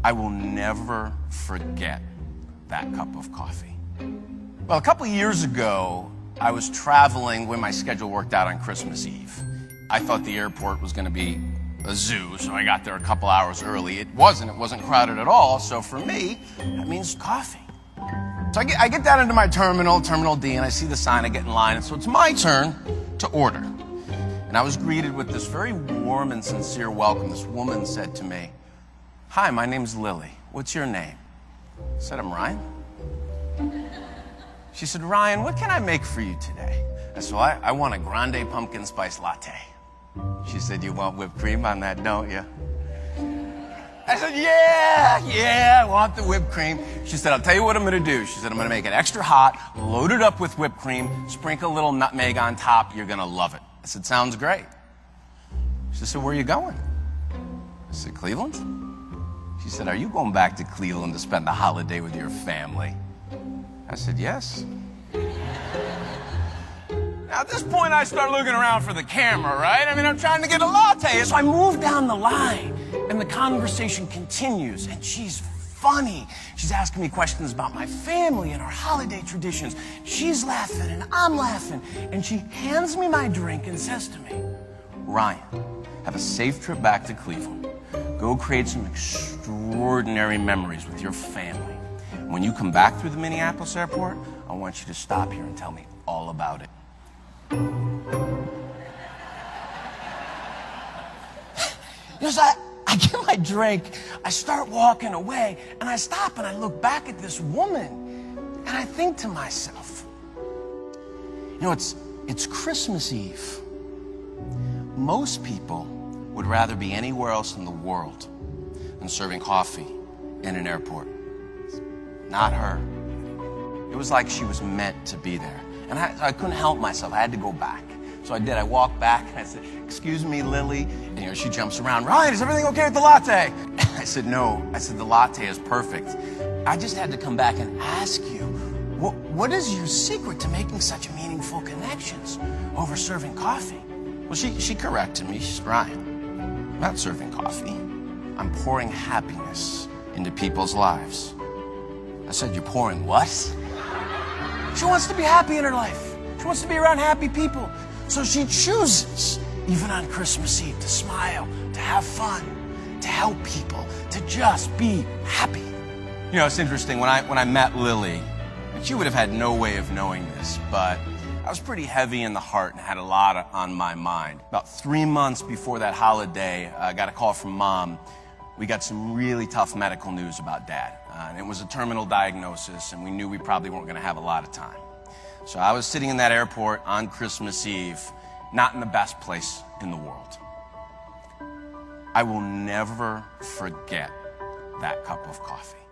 I will never forget that cup of coffee. Well, a couple of years ago, I was traveling when my schedule worked out on Christmas Eve. I thought the airport was going to be a zoo, so I got there a couple hours early. It wasn't crowded at all, so for me, that means coffee. So I get down into my terminal, Terminal D, and I see the sign, I get in line, and so it's my turn to order. And I was greeted with this very warm and sincere welcome. This woman said to me, "Hi, my name's Lily. What's your name?" I said, "I'm Ryan." She said, "Ryan, what can I make for you today?" I said, "Well, I want a grande pumpkin spice latte." She said, "You want whipped cream on that, don't you?" I said, yeah, I want the whipped cream. She said, "I'll tell you what I'm going to do." She said, "I'm going to make it extra hot, load it up with whipped cream, sprinkle a little nutmeg on top. You're going to love it." I said, "Sounds great." She said, "Where are you going?" I said, "Cleveland." She said, "Are you going back to Cleveland to spend the holiday with your family?" I said, "Yes." Now, at this point, I start looking around for the camera, right? I mean, I'm trying to get a latte. So I move down the line, and the conversation continues, and she's funny. She's asking me questions about my family and our holiday traditions. She's laughing, and I'm laughing, and she hands me my drink and says to me, "Ryan, have a safe trip back to Cleveland. Go create some extraordinary memories with your family. When you come back through the Minneapolis airport, I want you to stop here and tell me all about it." So I get my drink, I start walking away, and I stop and I look back at this woman, and I think to myself, it's Christmas Eve. Most people would rather be anywhere else in the world than serving coffee in an airport. Not her. It was like she was meant to be there. And I couldn't help myself. I had to go back. So I did. I walked back and I said, "Excuse me, Lily." And she jumps around. "Ryan, is everything okay with the latte?" I said, "No." I said, "The latte is perfect. I just had to come back and ask you, what is your secret to making such meaningful connections over serving coffee?" Well, she corrected me. She said, "Ryan, I'm not serving coffee. I'm pouring happiness into people's lives." I said, "You're pouring what?" She wants to be happy in her life. She wants to be around happy people. So she chooses, even on Christmas Eve, to smile, to have fun, to help people, to just be happy. It's interesting. When I met Lily, and she would have had no way of knowing this, but I was pretty heavy in the heart and had a lot on my mind. About 3 months before that holiday, I got a call from Mom. We got some really tough medical news about Dad. And it was a terminal diagnosis, and we knew we probably weren't going to have a lot of time. So I was sitting in that airport on Christmas Eve, not in the best place in the world. I will never forget that cup of coffee.